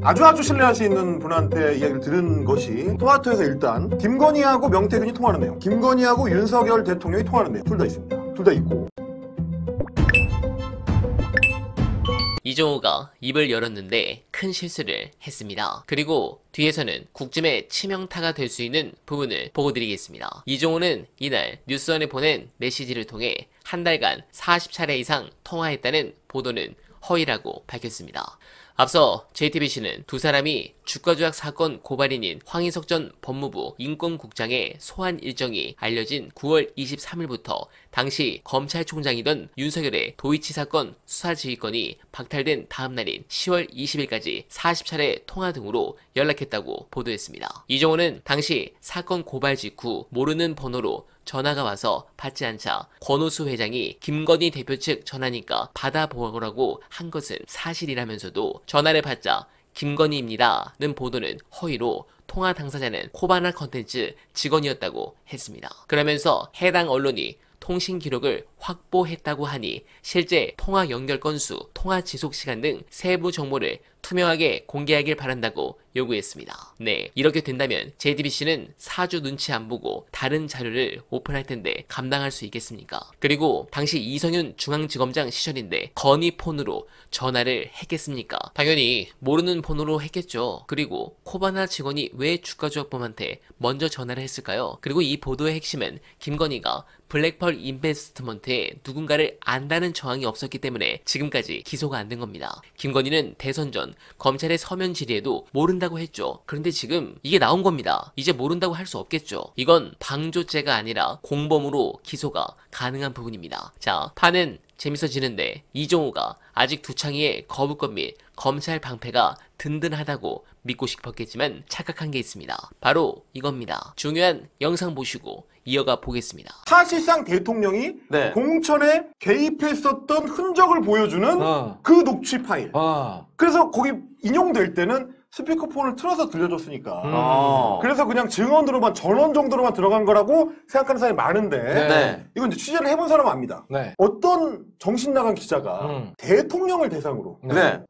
아주 신뢰할 수 있는 분한테 이야기를 들은 것이 토마토에서 일단 김건희하고 명태균이 통하는 내용, 김건희하고 윤석열 대통령이 통하는 내용 둘 다 있습니다. 둘 다 있고. 이종호가 입을 열었는데 큰 실수를 했습니다. 그리고 뒤에서는 국짐의 치명타가 될 수 있는 부분을 보고 드리겠습니다. 이종호는 이날 뉴스원에 보낸 메시지를 통해 한 달간 40차례 이상 통화했다는 보도는 허위라고 밝혔습니다. 앞서 JTBC는 두 사람이 주가조작 사건 고발인인 황희석 전 법무부 인권국장의 소환 일정이 알려진 9월 23일부터 당시 검찰총장이던 윤석열의 도이치 사건 수사지휘권이 박탈된 다음 날인 10월 20일까지 40차례 통화 등으로 연락했다고 보도했습니다. 이종호는 당시 사건 고발 직후 모르는 번호로 전화가 와서 받지 않자 권오수 회장이 김건희 대표 측 전화니까 받아보라고 한 것은 사실이라면서도 전화를 받자 김건희입니다는 보도는 허위로 통화 당사자는 코바나 컨텐츠 직원이었다고 했습니다. 그러면서 해당 언론이 통신 기록을 확보했다고 하니 실제 통화 연결 건수, 통화 지속 시간 등 세부 정보를 투명하게 공개하길 바란다고 요구했습니다. 네, 이렇게 된다면 JTBC는 사주 눈치 안 보고 다른 자료를 오픈할 텐데 감당할 수 있겠습니까? 그리고 당시 이성윤 중앙지검장 시절인데 건희 폰으로 전화를 했겠습니까? 당연히 모르는 번호로 했겠죠. 그리고 코바나 직원이 왜 주가조작범한테 먼저 전화를 했을까요? 그리고 이 보도의 핵심은 김건희가 블랙펄 인베스트먼트에 누군가를 안다는 정황이 없었기 때문에 지금까지 기소가 안 된 겁니다. 김건희는 대선 전 검찰의 서면 질의에도 모른다고 했죠. 그런데 지금 이게 나온 겁니다. 이제 모른다고 할 수 없겠죠. 이건 방조죄가 아니라 공범으로 기소가 가능한 부분입니다. 자, 판은 재밌어지는데 이종호가 아직 두창희의 거부권 및 검찰 방패가 든든하다고 믿고 싶었겠지만 착각한 게 있습니다. 바로 이겁니다. 중요한 영상 보시고 이어가 보겠습니다. 사실상 대통령이 공천에 개입했었던 흔적을 보여주는 그 녹취 파일. 그래서 거기 인용될 때는 스피커폰을 틀어서 들려줬으니까. 그래서 그냥 증언으로만, 전원 정도로만 들어간 거라고 생각하는 사람이 많은데 이건 이제 취재를 해본 사람은 압니다. 어떤 정신 나간 기자가 대통령을 대상으로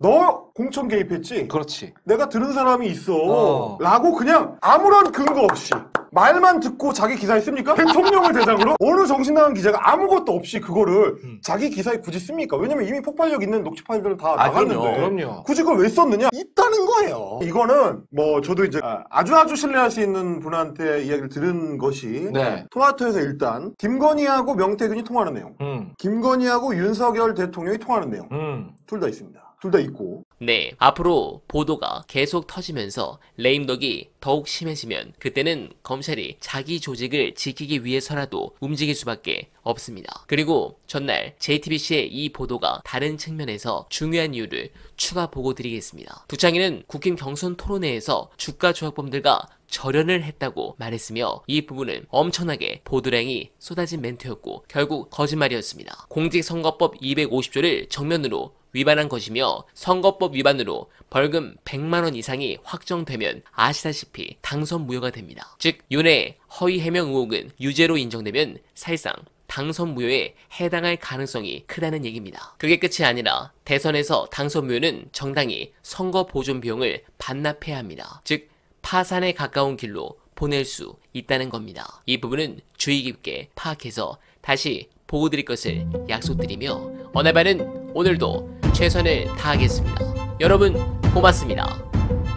너 공천 개입했지? 그렇지. 내가 들은 사람이 있어 라고 그냥 아무런 근거 없이 말만 듣고 자기 기사에 씁니까? 대통령을 대상으로? 어느 정신 나간 기자가 아무것도 없이 그거를 자기 기사에 굳이 씁니까? 왜냐면 이미 폭발력 있는 녹취 파일들은 다 나갔는데 그럼요. 굳이 그걸 왜 썼느냐? 있다는 거예요. 이거는 뭐 저도 이제 아주 신뢰할 수 있는 분한테 이야기를 들은 것이 토마토에서 일단 김건희하고 명태균이 통하는 내용, 김건희하고 윤석열 대통령이 통하는 내용 둘 다 있습니다. 둘 다 있고. 네, 앞으로 보도가 계속 터지면서 레임덕이 더욱 심해지면 그때는 검찰이 자기 조직을 지키기 위해서라도 움직일 수밖에 없습니다. 그리고 전날 JTBC의 이 보도가 다른 측면에서 중요한 이유를 추가 보고 드리겠습니다. 두창희는 국힘 경선 토론회에서 주가 조작범들과 절연을 했다고 말했으며 이 부분은 엄청나게 보도량이 쏟아진 멘트였고 결국 거짓말이었습니다. 공직선거법 250조를 정면으로 위반한 것이며 선거법 위반으로 벌금 100만원 이상이 확정되면 아시다시피 당선 무효가 됩니다. 즉 윤의 허위 해명 의혹은 유죄로 인정되면 사실상 당선 무효에 해당할 가능성이 크다는 얘기입니다. 그게 끝이 아니라 대선에서 당선 무효는 정당이 선거 보존 비용을 반납해야 합니다. 즉 파산에 가까운 길로 보낼 수 있다는 겁니다. 이 부분은 주의 깊게 파악해서 다시 보고 드릴 것을 약속드리며 어날바는 오늘도 최선을 다하겠습니다. 여러분 고맙습니다.